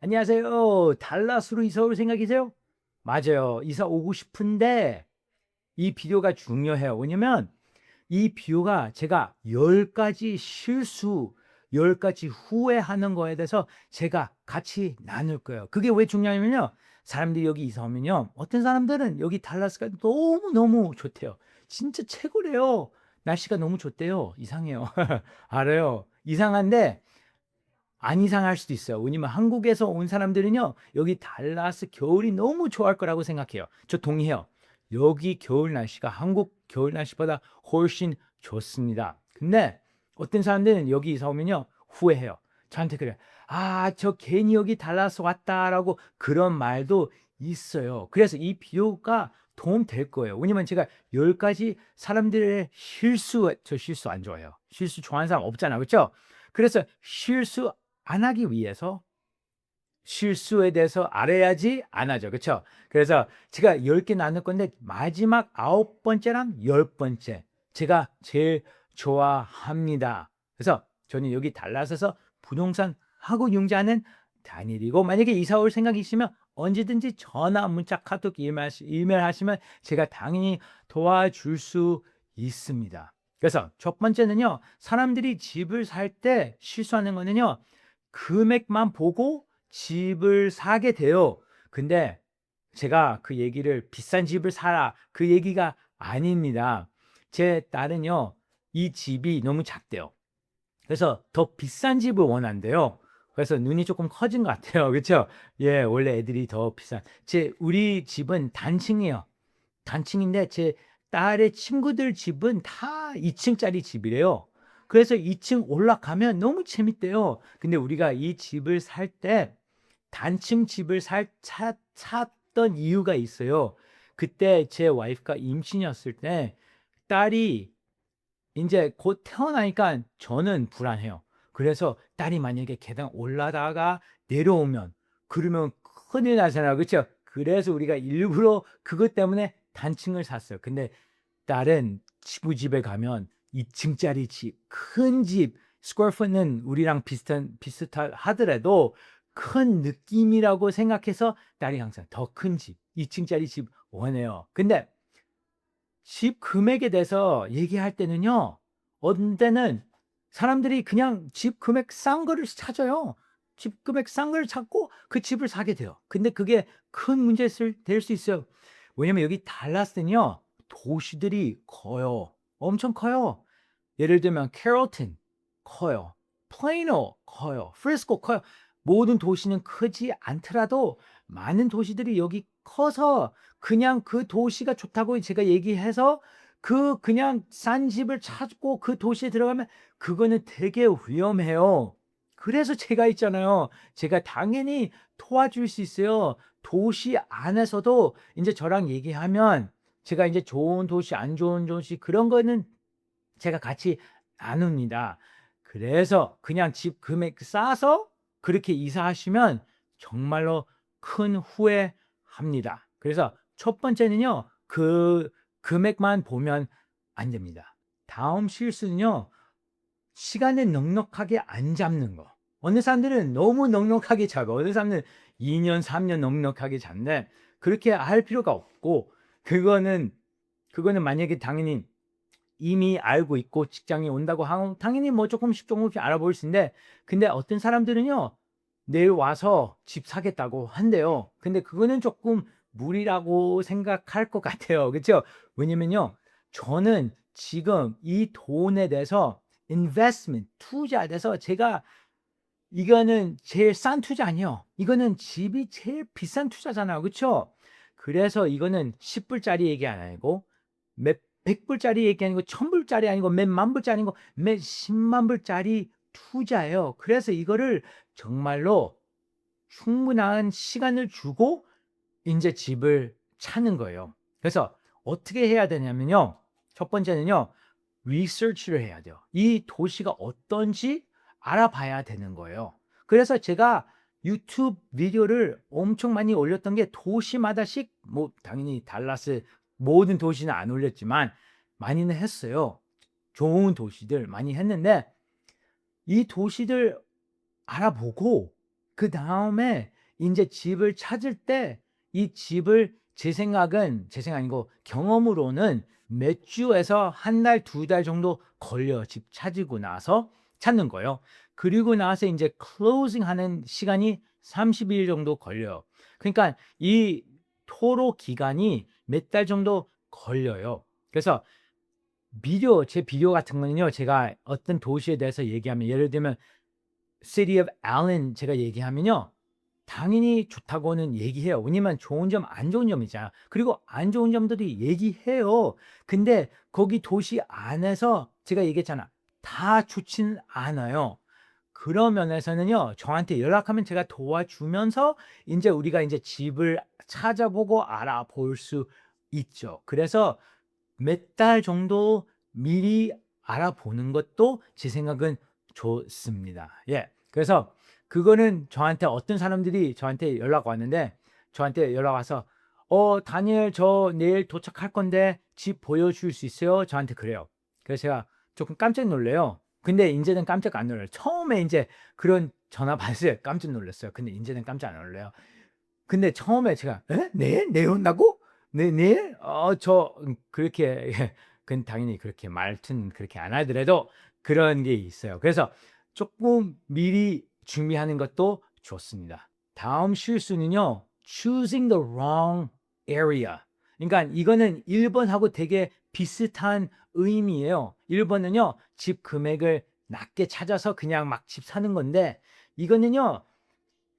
안녕하세요. 달라스로 이사 올 생각이세요? 맞아요. 이사 오고 싶은데 이 비교가 중요해요. 왜냐면 이 비교가 제가 10가지 실수, 10가지 후회하는 거에 대해서 제가 같이 나눌 거예요. 그게 왜 중요하냐면요. 사람들이 여기 이사 오면요. 어떤 사람들은 여기 달라스가 너무너무 좋대요. 진짜 최고래요. 날씨가 너무 좋대요. 이상해요. 알아요. 이상한데 안 이상할 수도 있어요. 왜냐면 한국에서 온 사람들은요, 여기 달라스 겨울이 너무 좋아할 거라고 생각해요. 저 동의해요. 여기 겨울 날씨가 한국 겨울 날씨보다 훨씬 좋습니다. 근데 어떤 사람들은 여기 이사 오면요, 후회해요. 저한테 그래요. 아, 저 괜히 여기 달라스 왔다라고 그런 말도 있어요. 그래서 이 비유가 도움 될 거예요. 왜냐면 제가 10가지 사람들의 저 실수 안 좋아해요. 실수 좋아하는 사람 없잖아. 그렇죠? 그래서 실수 안 하기 위해서 실수에 대해서 알아야지 안 하죠. 그쵸? 그래서 제가 10개 나눌 건데 마지막 9번째랑 10번째 제가 제일 좋아합니다. 그래서 저는 여기 달라서서 부동산 하고 융자는 단일이고 만약에 이사 올 생각이 있으면 언제든지 전화, 문자, 카톡, 이메일 하시면 제가 당연히 도와줄 수 있습니다. 그래서 첫 번째는요. 사람들이 집을 살 때 실수하는 거는요. 금액만 보고 집을 사게 돼요. 근데 제가 그 얘기를 비싼 집을 사라 그 얘기가 아닙니다. 제 딸은요, 이 집이 너무 작대요. 그래서 더 비싼 집을 원한대요. 그래서 눈이 조금 커진 것 같아요. 그렇죠? 예, 원래 애들이 더 비싼. 우리 집은 단층이에요. 단층인데 제 딸의 친구들 집은 다 2층짜리 집이래요. 그래서 2층 올라가면 너무 재밌대요. 근데 우리가 이 집을 살 때 단층 집을 샀던 이유가 있어요. 그때 제 와이프가 임신이었을 때 딸이 이제 곧 태어나니까 저는 불안해요. 그래서 딸이 만약에 계단 올라다가 내려오면 그러면 큰일 나잖아요. 그렇죠? 그래서 우리가 일부러 그것 때문에 단층을 샀어요. 근데 딸은 지구집에 가면 2층짜리 집, 큰 집, 스퀘어풋은 우리랑 비슷하더라도 큰 느낌이라고 생각해서 딸이 항상 더 큰 집, 2층짜리 집 원해요. 근데 집 금액에 대해서 얘기할 때는요. 어떤 때는 사람들이 그냥 집 금액 싼 거를 찾아요. 집 금액 싼 걸 찾고 그 집을 사게 돼요. 근데 그게 큰 문제 될 수 있어요. 왜냐면 여기 달라스는요. 도시들이 커요. 엄청 커요. 예를 들면 캐롤튼 커요. 플레이노 커요. 프리스코 커요. 모든 도시는 크지 않더라도 많은 도시들이 여기 커서 그냥 그 도시가 좋다고 제가 얘기해서 그냥 싼 집을 찾고 그 도시에 들어가면 그거는 되게 위험해요. 그래서 제가 있잖아요. 제가 당연히 도와줄 수 있어요. 도시 안에서도 이제 저랑 얘기하면 제가 이제 좋은 도시, 안 좋은 도시 그런 거는 제가 같이 나눕니다. 그래서 그냥 집 금액 싸서 그렇게 이사하시면 정말로 큰 후회합니다. 그래서 첫 번째는요. 그 금액만 보면 안 됩니다. 다음 실수는요. 시간을 넉넉하게 안 잡는 거. 어느 사람들은 너무 넉넉하게 잡아. 어느 사람들은 2년, 3년 넉넉하게 잡는데 그렇게 할 필요가 없고 그거는 만약에 당연히 이미 알고 있고 직장에 온다고 하면 당연히 뭐 조금씩 알아볼 수 있는데 근데 어떤 사람들은요. 내일 와서 집 사겠다고 한대요. 근데 그거는 조금 무리라고 생각할 것 같아요. 그렇죠? 왜냐면요. 저는 지금 이 돈에 대해서 investment, 투자에 대해서 제가 이거는 제일 싼 투자 아니에요. 이거는 집이 제일 비싼 투자잖아요. 그렇죠? 그래서 이거는 10불짜리 얘기 아니고 몇 100불짜리 얘기 아니고 1000불짜리 아니고 몇 만불짜리 아니고 몇 10만 불짜리 투자예요. 그래서 이거를 정말로 충분한 시간을 주고 인제 집을 찾는 거예요. 그래서 어떻게 해야 되냐면요. 첫 번째는요. 리서치를 해야 돼요. 이 도시가 어떤지 알아봐야 되는 거예요. 그래서 제가 유튜브 비디오를 엄청 많이 올렸던 게 도시마다씩 뭐 당연히 달라스 모든 도시는 안 올렸지만 많이는 했어요. 좋은 도시들 많이 했는데 이 도시들 알아보고 그다음에 이제 집을 찾을 때 이 집을 제 생각이고 경험으로는 몇 주에서 한 달, 두 달 정도 걸려요. 집 찾고 나서 찾는 거예요. 그리고 나서 이제 클로징 하는 시간이 30일 정도 걸려요. 그러니까 이 토로 기간이 몇 달 정도 걸려요. 그래서 제 비디오 같은 거는요, 제가 어떤 도시에 대해서 얘기하면, 예를 들면 City of Allen 제가 얘기하면요, 당연히 좋다고는 얘기해요. 왜냐면 좋은 점, 안 좋은 점이잖아. 그리고 안 좋은 점들이 얘기해요. 근데 거기 도시 안에서 제가 얘기했잖아, 다 좋지는 않아요. 그런 면에서는요, 저한테 연락하면 제가 도와주면서 인제 우리가 인제 집을 찾아보고 알아볼 수 있죠. 그래서 몇 달 정도 미리 알아보는 것도 제 생각은 좋습니다. 예. 그래서 그거는 저한테 어떤 사람들이 저한테 연락 왔는데, 저한테 연락 와서 다니엘, 저 내일 도착할 건데 집 보여줄 수 있어요?" 저한테 그래요. 그래서 제가 조금 깜짝 놀래요. 근데 인제는 깜짝 안 놀라요. 처음에 인제 그런 전화 받았을 때 깜짝 놀랐어요. 근데 인제는 깜짝 안 놀라요. 근데 처음에 제가 "에? 내일? 내일 온다고? 내일? 그렇게." 그건 당연히 그렇게 말투는 그렇게 안 하더라도 그런 게 있어요. 그래서 쪼끔 미리 준비하는 것도 좋습니다. 다음 실수는요, choosing the wrong area. 그러니까 이거는 1 번하고 되게 비슷한 의미예요. 1 번은요, 집 금액을 낮게 찾아서 그냥 막 집 사는 건데, 이거는요,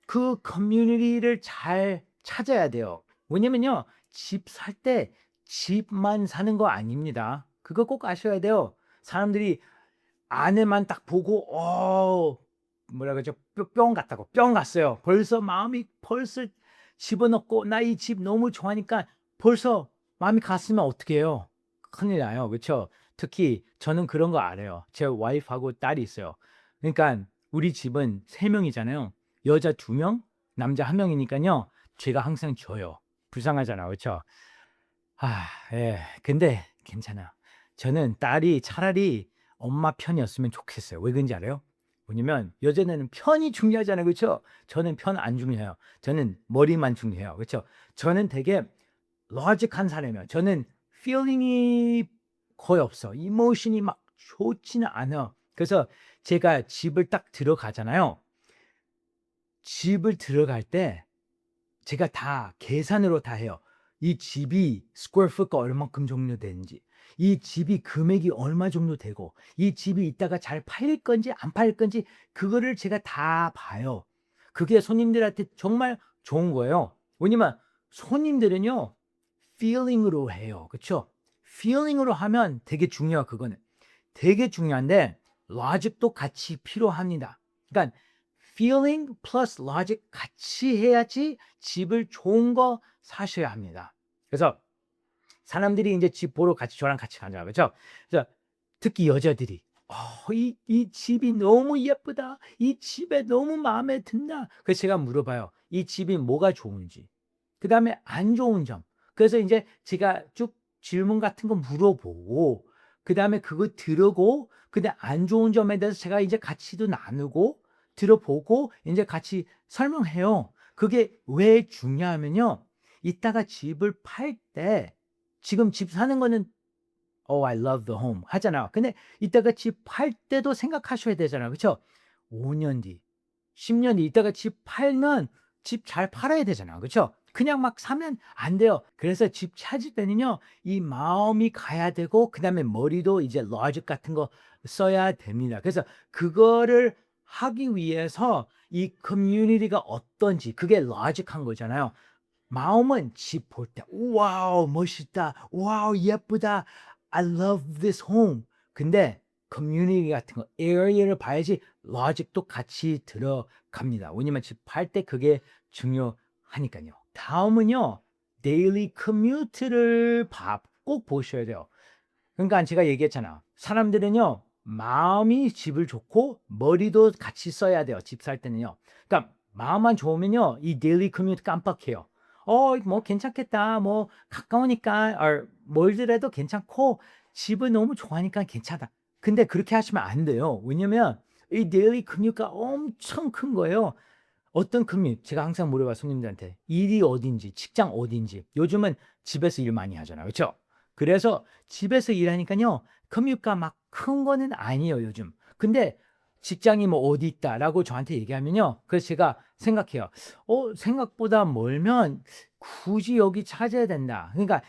그 커뮤니티를 잘 찾아야 돼요. 왜냐면요, 집 살 때 집만 사는 거 아닙니다. 그거 꼭 아셔야 돼요. 사람들이 안에만 딱 보고 뭐라 그러죠? 뿅 갔다고 뿅 갔어요. 벌써 마음이 벌써 집어넣고, 나 이 집 너무 좋아하니까 벌써 마음이 갔으면 어떡해요? 큰일 나요. 그쵸? 특히 저는 그런 거 알아요. 제 와이프하고 딸이 있어요. 그러니까 우리 집은 3 명이잖아요. 여자 2 명, 남자 1 명이니깐요. 제가 항상 져요. 불쌍하잖아. 그쵸? 예. 근데 괜찮아요. 저는 딸이 차라리 엄마 편이었으면 좋겠어요. 왜 그런지 알아요? 왜냐면 여자는 편이 중요하잖아요. 그쵸? 저는 편 안 중요해요. 저는 머리만 중요해요. 그쵸? 저는 되게 로직한 사람이에요. 저는 feeling이 거의 없어. 이모션이 막 좋지는 않아. 그래서 제가 집을 딱 들어가잖아요. 집을 들어갈 때 제가 다 계산으로 다 해요. 이 집이 스퀘어 풋가 얼만큼 정도 되는지, 이 집이 금액이 얼마 정도 되고, 이 집이 이따가 잘 팔릴 건지 안 팔릴 건지, 그거를 제가 다 봐요. 그게 손님들한테 정말 좋은 거예요. 왜냐면 손님들은요, feeling으로 해요. 그쵸? feeling으로 하면 되게 중요해요. 그거는 되게 중요한데, logic도 같이 필요합니다. 그러니까 feeling 플러스 logic 같이 해야지 집을 좋은 거 사셔야 합니다. 그래서 사람들이 인제 집 보러 저랑 같이 가잖아요. 그죠? 그래서 특히 여자들이 이 집이 너무 예쁘다. 이 집에 너무 마음에 든다." 그래서 제가 물어봐요. 이 집이 뭐가 좋은지, 그다음에 안 좋은 점. 그래서 인제 제가 쭉 질문 같은 거 물어보고, 그다음에 그거 들으고, 그다음에 안 좋은 점에 대해서 제가 이제 같이도 나누고 들어보고 인제 같이 설명해요. 그게 왜 중요하면요, 이따가 집을 팔 때, 지금 집 사는 거는 "Oh, I love the home." 하잖아요. 근데 이따가 집 팔 때도 생각하셔야 되잖아요. 그쵸? 5년 뒤, 10년 뒤 이따가 집 팔면 집 잘 팔아야 되잖아요. 그쵸? 그냥 막 사면 안 돼요. 그래서 집 찾을 때는요, 이 마음이 가야 되고, 그다음에 머리도 이제 로직 같은 거 써야 됩니다. 그래서 그거를 하기 위해서 이 커뮤니티가 어떤지, 그게 로직한 거잖아요. 마음은 집 볼 때 "와우 멋있다. 와우 예쁘다. I love this home." 근데 커뮤니티 같은 거 에리어를 봐야지 로직도 같이 들어갑니다. 왜냐면 집 팔 때 그게 중요하니깐요. 다음은요, 데일리 커뮤트를 꼭 보셔야 돼요. 그러니까 제가 얘기했잖아. 사람들은요, 마음이 집을 좋고 머리도 같이 써야 돼요, 집 살 때는요. 그러니까 마음만 좋으면요, 이 데일리 커뮤트 깜빡해요. 뭐 괜찮겠다. 뭐 가까우니까 멀더라도 괜찮고 집을 너무 좋아하니까 괜찮다. 근데 그렇게 하시면 안 돼요. 왜냐면 이 데일리 커뮤트가 엄청 큰 거예요. 어떤 커뮤 제가 항상 물어봐요, 손님들한테. 일이 어딘지, 직장 어딘지. 요즘은 집에서 일 많이 하잖아요. 그쵸? 그래서 집에서 일하니깐요. 커뮤가 막 큰 거는 아니에요, 요즘. 근데 직장이 뭐 어디 있다라고 저한테 얘기하면요. 그래서 제가 생각해요. 생각보다 멀면 굳이 여기 찾아야 된다. 그러니까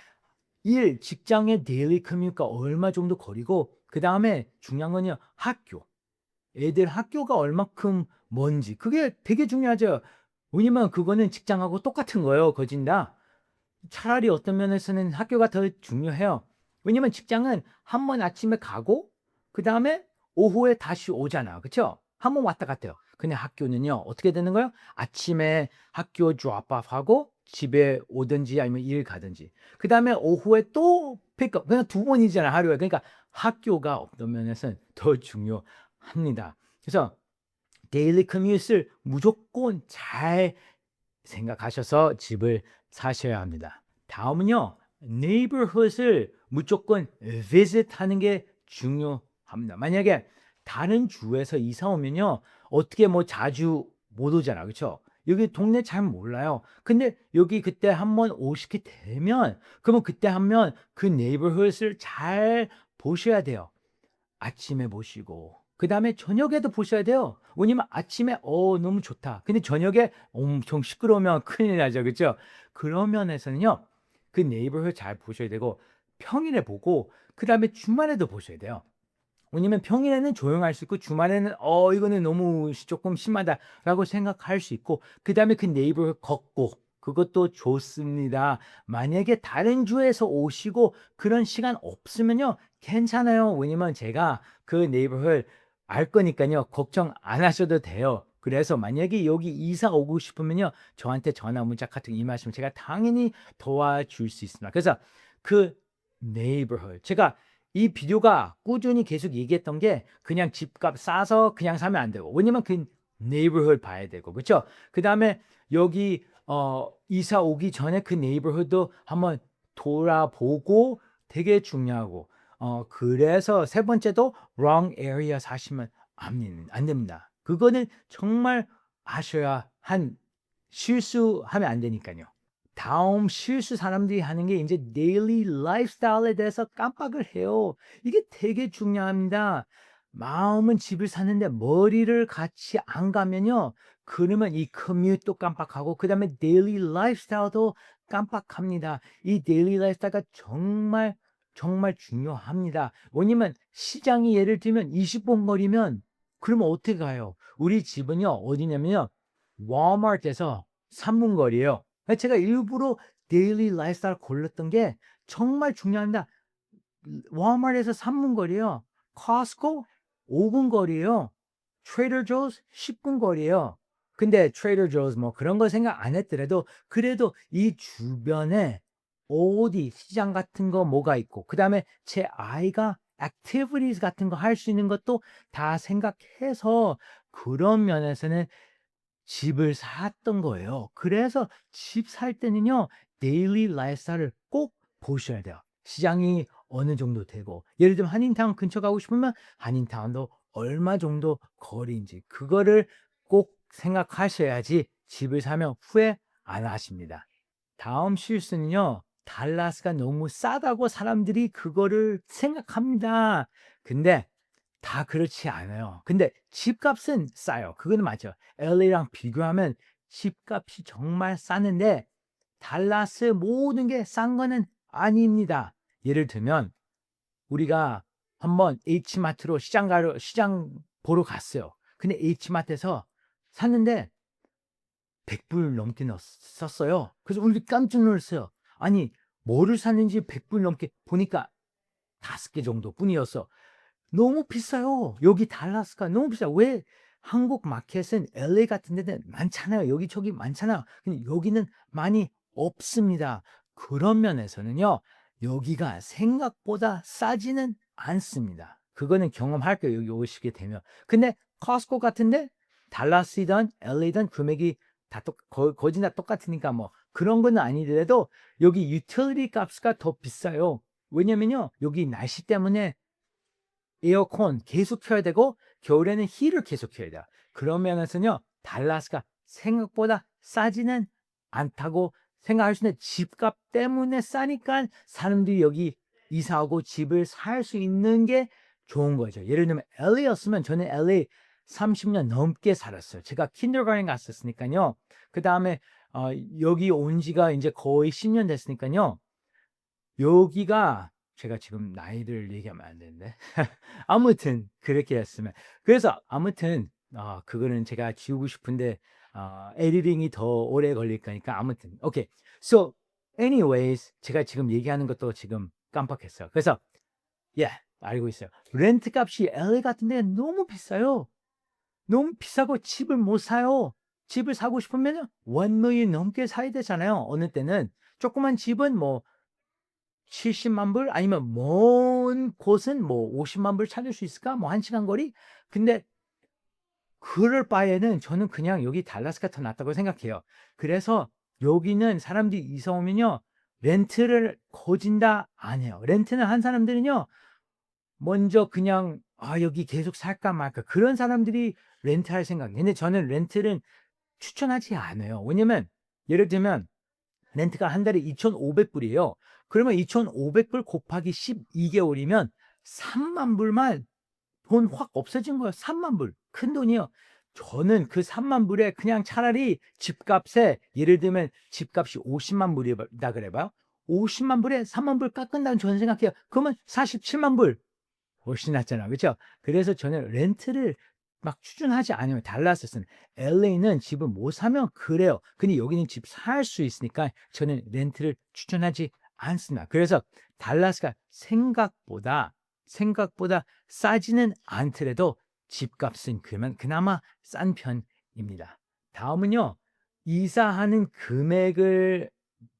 직장의 데일리 커뮤가 얼마 정도 거리고 그다음에 중요한 건요. 학교. 애들 학교가 얼마큼 먼지 그게 되게 중요하죠. 왜냐면 그거는 직장하고 똑같은 거예요, 거진 다. 차라리 어떤 면에서는 학교가 더 중요해요. 왜냐면 직장은 한 번 아침에 가고 그다음에 오후에 다시 오잖아요. 그쵸? 한 번 왔다 갔다 해요. 근데 학교는요. 어떻게 되는 거예요? 아침에 학교 드롭업하고 집에 오든지 아니면 일 가든지. 그다음에 오후에 또 픽업. 그냥 두 번이잖아요, 하루에. 그러니까 학교가 어떤 면에서는 더 중요합니다. 그래서 데일리 커뮤트를 무조건 잘 생각하셔서 집을 사셔야 합니다. 다음은요. neighborhood을 무조건 visit 하는 게 중요합니다. 만약에 다른 주에서 이사 오면요. 어떻게 뭐 자주 못 오잖아. 그렇죠? 여기 동네 잘 몰라요. 근데 여기 그때 한번 오시게 되면 그러면 그때 하면 그 neighborhood을 잘 보셔야 돼요. 아침에 보시고 그다음에 저녁에도 보셔야 돼요. 왜냐면 아침에 너무 좋다. 근데 저녁에 엄청 시끄러우면 큰일 나죠. 그죠? 그런 면에서는요. 그 네이버를 잘 보셔야 되고 평일에 보고 그다음에 주말에도 보셔야 돼요. 왜냐면 평일에는 조용할 수 있고 주말에는 이거는 너무 조금 심하다라고 생각할 수 있고 그다음에 그 네이버를 걷고 그것도 좋습니다. 만약에 다른 주에서 오시고 그런 시간 없으면요. 괜찮아요. 왜냐면 제가 그 네이버를 알 거니까요. 걱정 안 하셔도 돼요. 그래서 만약에 여기 이사 오고 싶으면요. 저한테 전화 문자 같은 거 임하시면 제가 당연히 도와줄 수 있습니다. 그래서 그 네이버홀 제가 이 비디오가 꾸준히 계속 얘기했던 게 그냥 집값 싸서 그냥 사면 안 되고 왜냐면 그 네이버हु드 봐야 되고 그렇죠? 그다음에 여기 이사 오기 전에 그 네이버हु드도 한번 돌아보고 되게 중요하고 그래서 세 번째도 wrong area 사시면 안 됩니다. 그거는 정말 아셔야 한 실수하면 안 되니까요. 다음 실수 사람들이 하는 게 이제 데일리 라이프스타일에 대해서 깜빡을 해요. 이게 되게 중요합니다. 마음은 집을 사는데 머리를 같이 안 가면요. 그러면 이 커뮤트도 깜빡하고 그다음에 데일리 라이프스타일도 깜빡합니다. 이 데일리 라이프스타일가 정말 정말 중요합니다. 왜냐면 시장이 예를 들면 20분 거리면 그러면 어떻게 가요? 우리 집은요. 어디냐면요. 월마트에서 3분 거리예요. 제가 일부러 데일리 라이프스타일 골랐던 게 정말 중요합니다. 월마트에서 3분 거리예요. 코스코 5분 거리예요. 트레이더 조스 10분 거리예요. 근데 트레이더 조스 뭐 그런 거 생각 안 했더라도 그래도 이 주변에 어디 시장 같은 거 뭐가 있고 그다음에 제 아이가 액티비티즈 같은 거 할 수 있는 것도 다 생각해서 그런 면에서는 집을 샀던 거예요. 그래서 집 살 때는요. 데일리 라이프스타일을 꼭 보셔야 돼요. 시장이 어느 정도 되고 예를 들면 한인타운 근처 가고 싶으면 한인타운도 얼마 정도 거리인지 그거를 꼭 생각하셔야지 집을 사면 후회 안 하십니다. 다음 실수는요. 달라스가 너무 싸다고 사람들이 그거를 생각합니다. 근데 다 그렇지 않아요. 근데 집값은 싸요. 그건 맞죠. LA랑 비교하면 집값이 정말 싸는데 달라스 모든 게 싼 거는 아닙니다. 예를 들면 우리가 한번 H마트로 시장 보러 갔어요. 근데 H마트에서 샀는데 100불 넘게 썼어요. 그래서 우리 깜짝 놀랐어요. 아니, 뭐를 샀는지 100불 넘게 보니까 5개 정도 뿐이었어. 너무 비싸요. 여기 달라스가 너무 비싸요. 왜 한국 마켓은 LA 같은 데는 많잖아요. 여기저기 많잖아요. 근데 여기는 많이 없습니다. 그런 면에서는요. 여기가 생각보다 싸지는 않습니다. 그거는 경험할 거예요. 여기 오시게 되면. 근데 코스코 같은데 달라스이든 LA든 금액이 다 거진 다 똑같으니까 뭐 그런 건 아니더라도 여기 유틸리티 값이 더 비싸요. 왜냐면요. 여기 날씨 때문에 에어컨 계속 켜야 되고 겨울에는 히를 계속 켜야 돼요. 그런 면에서는요. 달라스가 생각보다 싸지는 않다고 생각할 수 있는데 집값 때문에 싸니까 사람들이 여기 이사하고 집을 살 수 있는 게 좋은 거죠. 예를 들면 LA였으면 저는 LA 30년 넘게 살았어요. 제가 킨더가든 갔었으니까요. 그다음에 여기 온 지가 이제 거의 10년 됐으니까요. 여기가 제가 지금 나이를 얘기하면 안 되는데 아무튼 그렇게 했으면 그래서 아무튼 그거는 제가 지우고 싶은데 에디팅이 더 오래 걸릴 거니까 아무튼 오케이. So anyways 제가 지금 얘기하는 것도 지금 깜빡했어요. 그래서 알고 있어요. 렌트 값이 LA 같은 데 너무 비싸요. 너무 비싸고 집을 못 사요. 집을 사고 싶으면 1 million 넘게 사야 되잖아요. 어느 때는 조그만 집은 뭐 70만 불 아니면 먼 곳은 뭐 50만 불 찾을 수 있을까? 뭐 1시간 거리? 근데 그럴 바에는 저는 그냥 여기 달라스가 더 낫다고 생각해요. 그래서 여기는 사람들이 이사 오면요. 렌트를 거진다 안 해요. 렌트는 한 사람들은요. 먼저 그냥 여기 계속 살까 말까 그런 사람들이 렌트할 생각. 근데 저는 렌트를 추천하지 않아요. 왜냐면 예를 들면 렌트가 한 달에 2,500 불이에요. 그러면 2,500불 곱하기 12개월이면 3만 불만 돈 확 없어진 거예요. 3만 불. 큰돈이에요. 저는 그 3만 불에 그냥 차라리 집값에 예를 들면 집값이 50만 불이다 그래 봐요. 50만 불에 3만 불 깎은다는 저는 생각해요. 그러면 47만 불. 훨씬 낫잖아. 그렇죠? 그래서 저는 렌트를 막 추천하지 않아요. 달라스는 LA는 집을 못 사면 그래요. 근데 여기는 집 살 수 있으니까 저는 렌트를 추천하지 않습니다. 그래서 달라스가 생각보다 싸지는 않더라도 집값은 그나마 싼 편입니다. 다음은요. 이사하는 금액을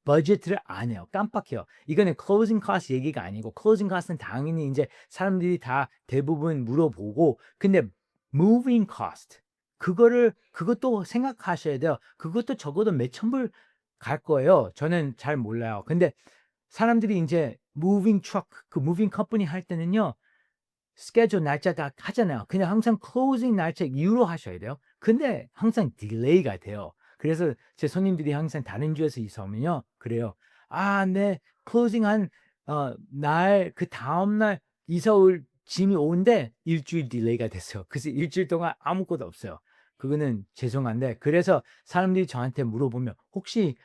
버젯을 안 해요. 깜빡해요. 이거는 closing cost 얘기가 아니고 closing cost는 당연히 이제 사람들이 다 대부분 물어보고 근데 moving cost 그것도 생각하셔야 돼요. 그것도 적어도 몇천 불 갈 거예요. 저는 잘 몰라요. 근데 사람들이 이제 moving truck 그 moving company 할 때는요. 스케줄 날짜 다 하잖아요. 그냥 항상 closing 날짜 이후로 하셔야 돼요. 근데 항상 딜레이가 돼요. 그래서 제 손님들이 항상 다른 주에서 이사 오면요. 그래요. 네. closing 한 날 그다음 날 이사 올 짐이 오는데 일주일 딜레이가 됐어요. 그래서 일주일 동안 아무것도 없어요. 그거는 죄송한데 그래서 사람들이 저한테 물어보면 혹시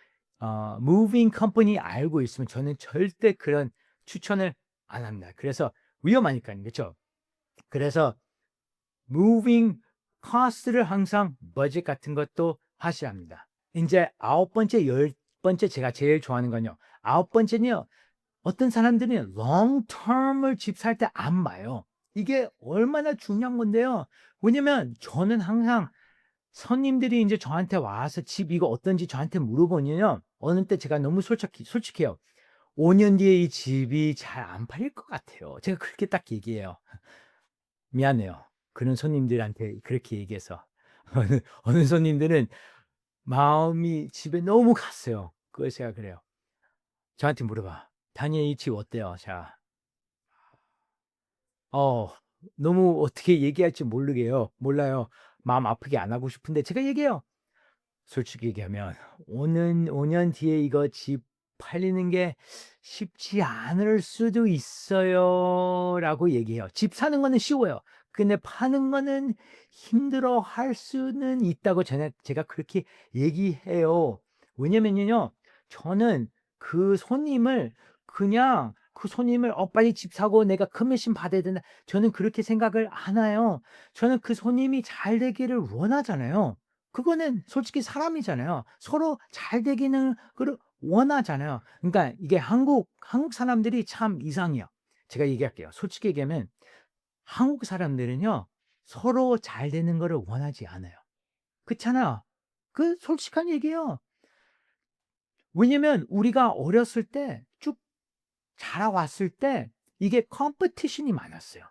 moving company 알고 있으면 저는 절대 그런 추천을 안 합니다. 그래서 위험하니까요. 그렇죠? 그래서 moving cost를 항상 버젯 같은 것도 하셔야 합니다. 이제 9번째, 10번째 제가 제일 좋아하는 건요. 9번째는요. 어떤 사람들은 long term을 집 살 때 안 봐요. 이게 얼마나 중요한 건데요. 왜냐면 저는 항상 손님들이 이제 저한테 와서 집 이거 어떤지 저한테 물어보면요. 어느 때 제가 너무 솔직해요. 5년 뒤에 이 집이 잘 안 팔릴 것 같아요. 제가 그렇게 딱 얘기해요. 미안해요. 그런 손님들한테 그렇게 얘기해서. 어느 손님들은 마음이 집에 너무 갔어요. 그래서 제가 그래요. 저한테 물어봐. "다니엘 이 집 어때요?" 자. 어 너무 어떻게 얘기할지 모르게요. 몰라요. 마음 아프게 안 하고 싶은데 제가 얘기해요. 솔직히 얘기하면 "5년 뒤에 이거 집 팔리는 게 쉽지 않을 수도 있어요."라고 얘기해요. 집 사는 거는 쉬워요. 근데 파는 거는 힘들어할 수는 있다고 제가 그렇게 얘기해요. 왜냐면요. 저는 그 손님을 그냥 그 손님을 빨리 집 사고 내가 커미션 받아야 된다." 저는 그렇게 생각을 안 해요. 저는 그 손님이 잘 되기를 원하잖아요. 그거는 솔직히 사람이잖아요. 서로 잘 되기는 원하잖아요. 그러니까 이게 한국 사람들이 참 이상해요. 제가 얘기할게요. 솔직히 얘기하면 한국 사람들은요. 서로 잘 되는 거를 원하지 않아요. 그렇잖아요. 그 솔직한 얘기예요. 왜냐면 우리가 어렸을 때 쭉 자라왔을 때 이게 컴피티션이 많았어요.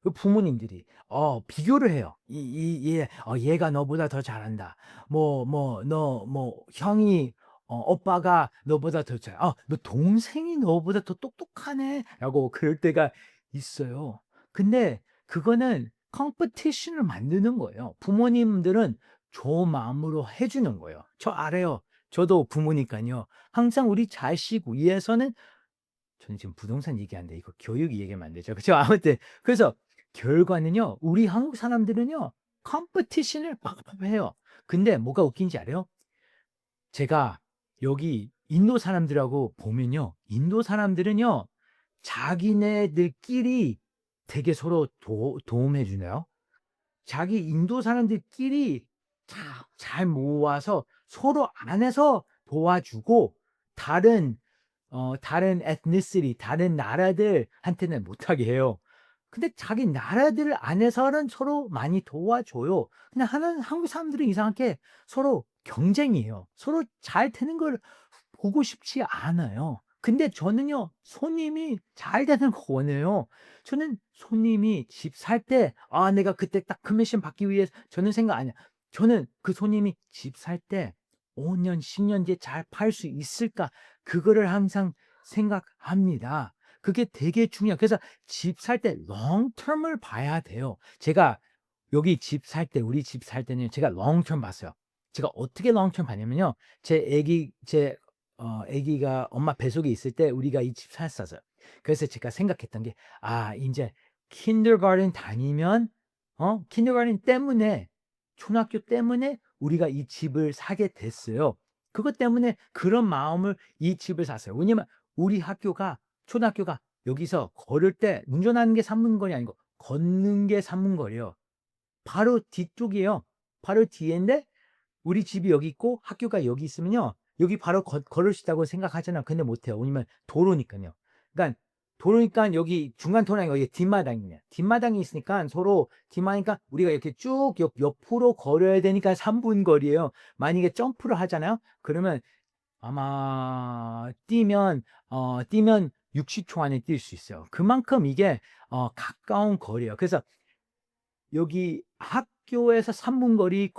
그 부모님들이 비교를 해요. 얘가 너보다 더 잘한다. 너 형이 오빠가 너보다 더 잘 너 동생이 너보다 더 똑똑하네."라고 그럴 때가 있어요. 근데 그거는 컴피티션을 만드는 거예요. 부모님들은 좋은 마음으로 해 주는 거예요. 저 알아요. 저도 부모니깐요. 항상 우리 자식 위해서는 저는 지금 부동산 얘기하는데 이거 교육 얘기하면 안 되죠. 그죠? 아무튼 그래서 결과는요. 우리 한국 사람들은요. 컴피티션을 막 해요. 근데 뭐가 웃긴지 알아요? 제가 여기 인도 사람들하고 보면요. 인도 사람들은요. 자기네들끼리 되게 서로 도움해 주네요. 자기 인도 사람들끼리 잘 모아서 서로 안에서 도와주고 다른 다른 ethnicity 다른 나라들한테는 못하게 해요. 근데 자기 나라들 안에서는 서로 많이 도와줘요. 근데 하는 한국 사람들은 이상하게 서로 경쟁이에요. 서로 잘 되는 걸 보고 싶지 않아요. 근데 저는요, 손님이 잘 되는 거 원해요. 저는 손님이 집 살 때, 아, 내가 그때 딱 커미션 받기 위해서 저는 생각 아니야. 저는 그 손님이 집 살 때 5년, 10년 뒤에 잘 팔 수 있을까? 그거를 항상 생각합니다. 그게 되게 중요해요. 그래서 집 살 때 롱텀을 봐야 돼요. 제가 여기 집 살 때, 우리 집 살 때는 제가 롱텀 봤어요. 제가 어떻게 롱텀 봤냐면요. 제 아기가 엄마 뱃속에 있을 때 우리가 이 집 샀었어요. 그래서 제가 생각했던 게, 아, 인제 kindergarten 다니면 kindergarten 때문에 초등학교 때문에 우리가 이 집을 사게 됐어요. 그것 때문에 그런 마음을 이 집을 샀어요. 왜냐면 우리 학교가 초등학교가 여기서 걸을 때 운전하는 게 3분 거리 아니고 걷는 게 3분 거리예요. 바로 뒤쪽이에요. 바로 뒤인데 우리 집이 여기 있고 학교가 여기 있으면요. 여기 바로 걸을 수 있다고 생각하잖아요. 근데 못 해요. 왜냐면 도로니까요. 그러니까 도로니까 여기 중간 도로가 여기 뒷마당이에요. 뒷마당이 있으니까 서로 뒷마당이니까 우리가 이렇게 쭉 옆으로 걸어야 되니까 3분 거리예요. 만약에 점프를 하잖아요. 그러면 아마 뛰면 60초 안에 뛸 수 있어요. 그만큼 이게 가까운 거리예요. 그래서 여기 학교에서 3분 거리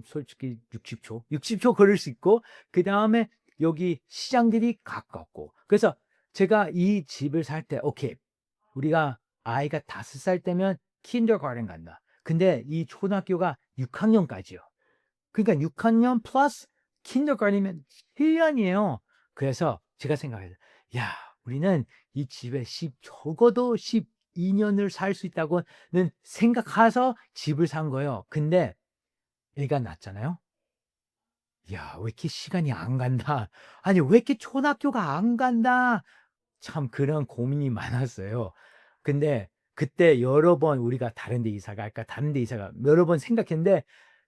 솔직히 60초 걸을 수 있고 그다음에 여기 시장들이 가깝고 그래서 제가 이 집을 살 때 오케이. 우리가 아이가 5살 때면 kindergarten 간다. 근데 이 초등학교가 6학년까지요. 그러니까 6학년 플러스 kindergarten이면 7년이에요. 그래서 제가 생각해요. 야, 우리는 이 집에 적어도 12년을 살 수 있다고는 생각해서 집을 산 거예요. 근데 애가 낳잖아요. 야, 왜 이렇게 시간이 안 간다. 아니, 왜 이렇게 초등학교가 안 간다. 참 그런 고민이 많았어요. 근데 그때 여러 번 우리가 다른 데 이사 갈까 다른 데 이사 가 여러 번 생각했는데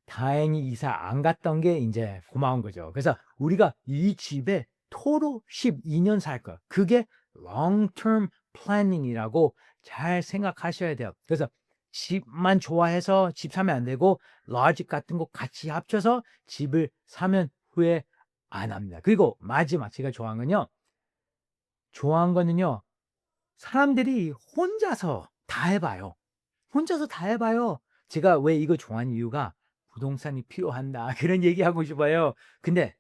다행히 이사 안 갔던 게 인제 고마운 거죠. 그래서 우리가 이 집에 토로 12년 살 거야. 그게 long term planning이라고 잘 생각하셔야 돼요. 그래서 집만 좋아해서 집 사면 안 되고 logic 같은 거 같이 합쳐서 집을 사면 후회 안 합니다. 그리고 마지막 제가 좋아한 거는요. 사람들이 혼자서 다 해 봐요. 혼자서 다 해 봐요. 제가 왜 이거 좋아하는 이유가 부동산이 필요한다. 그런 얘기하고 싶어요. 근데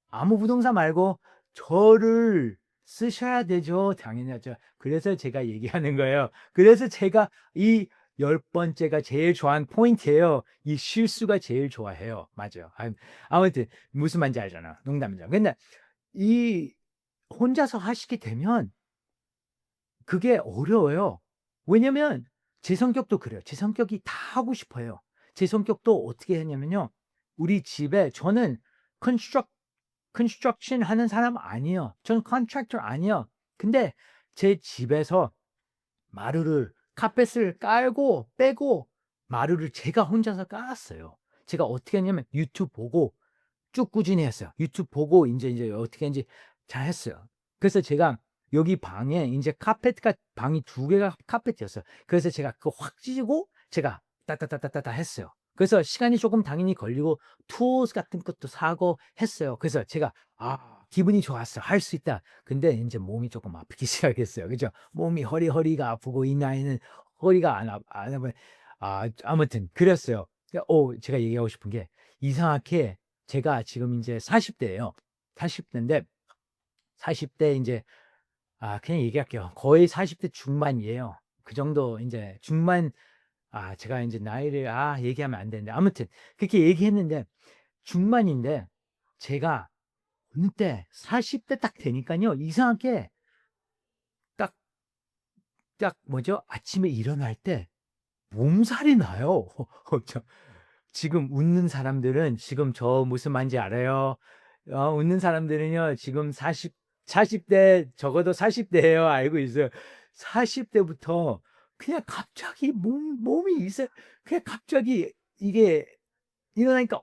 아무 부동산 말고 저를 쓰셔야 되죠. 당연하죠. 그래서 제가 얘기하는 거예요. 그래서 제가 이 10번째가 제일 좋아하는 포인트예요. 이 실수가 제일 좋아해요. 맞아요. 아무튼 무슨 말인지 알잖아. 농담이죠. 근데 이 혼자서 하시게 되면 그게 어려워요. 왜냐면 제 성격도 그래요. 제 성격이 다 하고 싶어요. 제 성격도 어떻게 했냐면요. 우리 집에 저는 construction 하는 사람 아니에요. 저는 contractor 아니에요. 근데 제 집에서 마루를 카펫을 깔고 빼고 마루를 제가 혼자서 깔았어요. 제가 어떻게 했냐면 유튜브 보고 쭉 꾸준히 했어요. 유튜브 보고 인제 어떻게 했는지 잘 했어요. 그래서 제가 여기 방에 인제 카페트가 방이 2개가 카펫이었어요. 그래서 제가 그거 확 찢고 제가 따따따따따 했어요. 그래서 시간이 조금 당연히 걸리고 tools 같은 것도 사고 했어요. 그래서 제가 기분이 좋았어요. '할 수 있다.' 근데 인제 몸이 조금 아프기 시작했어요. 그죠? 몸이 허리가 아프고 이 나이는 허리가 안 아프면 아무튼 그랬어요. 제가 얘기하고 싶은 게 이상하게 제가 지금 인제 40 대예요. 40 대인데 40대 인제 그냥 얘기할게요. 거의 40대 중반이에요. 그 정도 인제 중반 제가 이제 나이를 얘기하면 안 되는데 아무튼 그렇게 얘기했는데 중반인데 제가 어느 때 40대 딱 되니까요 이상하게 딱 뭐죠? 아침에 일어날 때 몸살이 나요. 저 지금 웃는 사람들은 지금 저 무슨 말인지 알아요? 웃는 사람들은요 지금 40대 적어도 40 대예요. 알고 있어요. 40 대부터 그냥 갑자기 몸이 이제 그냥 갑자기 이게 일어나니까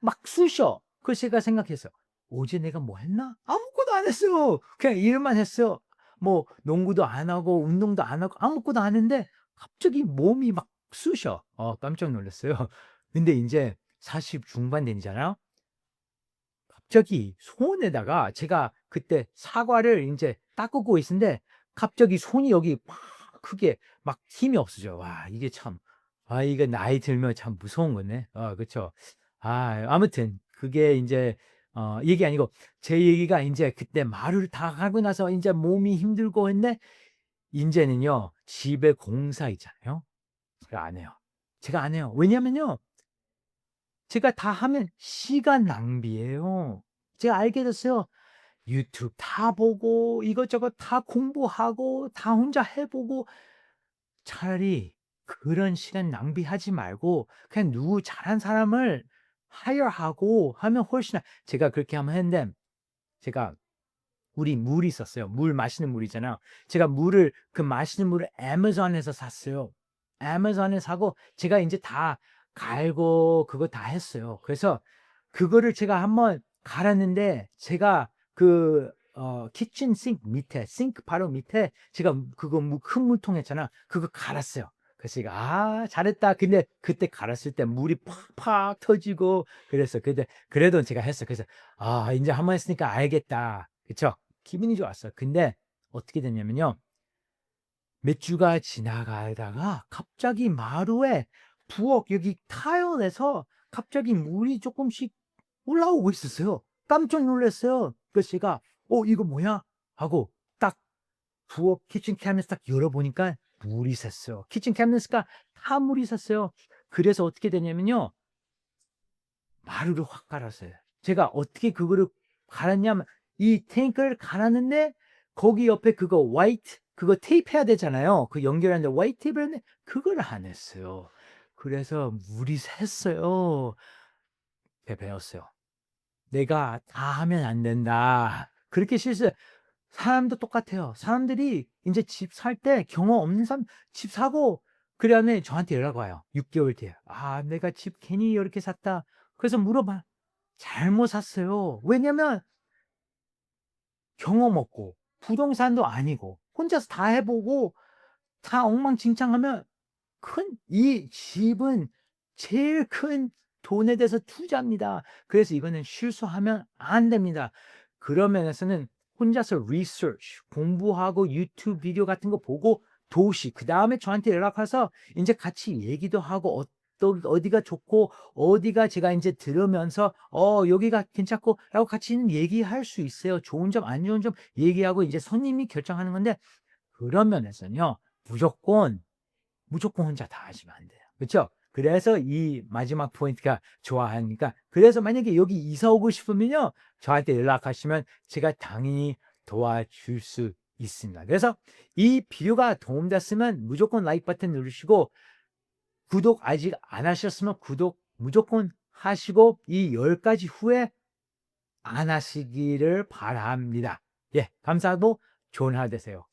막 쑤셔. 그래서 제가 생각했어요. '어제 내가 뭐 했나?' 아무것도 안 했어요. 그냥 일만 했어요. 뭐 농구도 안 하고 운동도 안 하고 아무것도 안 했는데 갑자기 몸이 막 쑤셔. 깜짝 놀랐어요. 근데 인제 40 중반 되잖아요. 갑자기 손에다가 제가 그때 사과를 인제 닦고 있는데 갑자기 손이 여기 막 크게 막 힘이 없어져요. 와 이게 참 이게 나이 들면 참 무서운 거네. 그쵸. 아무튼 그게 인제 얘기 아니고 제 얘기가 인제 그때 마루를 다 하고 나서 인제 몸이 힘들고 했는데 인제는요 집에 공사 있잖아요. 제가 안 해요. 제가 안 해요. 왜냐면요 제가 다 하면 시간 낭비예요. 제가 알게 됐어요. 유튜브 다 보고 이것저것 다 공부하고 다 혼자 해 보고 차라리 그런 시간 낭비하지 말고 그냥 누구 잘한 사람을 하여하고 하면 훨씬 제가 그렇게 한번 했는데 제가 우리 물이 있었어요. 물 마시는 물 있잖아요. 제가 물을 그 마시는 물을 애마존에서 샀어요. 애마존에 사고 제가 인제 다 갈고 그거 다 했어요. 그래서 그거를 제가 한번 갈았는데 제가 그 키친 싱크 밑에 싱크 바로 밑에 제가 그거 큰 물통 있잖아. 그거 갈았어요. 그래서 제가 '아 잘했다.' 근데 그때 갈았을 때 물이 팍팍 터지고 그랬어요. 근데 그래도 제가 했어요. 그래서 '인제 한번 했으니까 알겠다.' 그쵸? 기분이 좋았어요. 근데 어떻게 됐냐면요. 몇 주가 지나가다가 갑자기 마루에 부엌 여기 타일에서 갑자기 물이 쪼끔씩 올라오고 있었어요. 깜짝 놀랐어요. 그래서 제가 이거 뭐야?' 하고 딱 부엌 키친 캐비닛 딱 열어 보니까 물이 샜어요. 키친 캐비닛가 다 물이 샜어요. 그래서 어떻게 됐냐면요. 마루를 확 갈았어요. 제가 어떻게 그거를 갈았냐면 이 탱크를 갈았는데 거기 옆에 그거 화이트 그거 테이프 해야 되잖아요. 그 연결하는데 화이트 테이프를 했는데 그걸 안 했어요. 그래서 물이 샜어요. 배웠어요. '내가 다 하면 안 된다.' 그렇게 사람도 똑같아요. 사람들이 인제 집 살 때 경험 없는 사람 집 사고 그다음에 저한테 연락 와요. 6 개월 뒤에. 내가 집 괜히 이렇게 샀다." 그래서 물어봐요. 잘못 샀어요. 왜냐면 경험 없고 부동산도 아니고 혼자서 다 해 보고 다 엉망진창하면 이 집은 제일 큰 돈에 대해서 투자입니다. 그래서 이거는 실수하면 안 됩니다. 그런 면에서는 혼자서 리서치 공부하고 유튜브 비디오 같은 거 보고 도시 그다음에 저한테 연락 와서 인제 같이 얘기도 하고 어디가 좋고 어디가 제가 인제 들으면서 여기가 괜찮고."라고 같이는 얘기할 수 있어요. 좋은 점 안 좋은 점 얘기하고 이제 손님이 결정하는 건데 그런 면에서는요. 무조건 혼자 다 하시면 안 돼요. 그쵸? 그래서 이 마지막 포인트가 좋아하니까 그래서 만약에 여기 이사 오고 싶으면요. 저한테 연락하시면 제가 당연히 도와줄 수 있습니다. 그래서 이 비디오가 도움됐으면 무조건 라이크 버튼 누르시고 구독 아직 안 하셨으면 구독 무조건 하시고 이 10 가지 후에 안 하시기를 바랍니다. 예 감사하고 좋은 하루 되세요.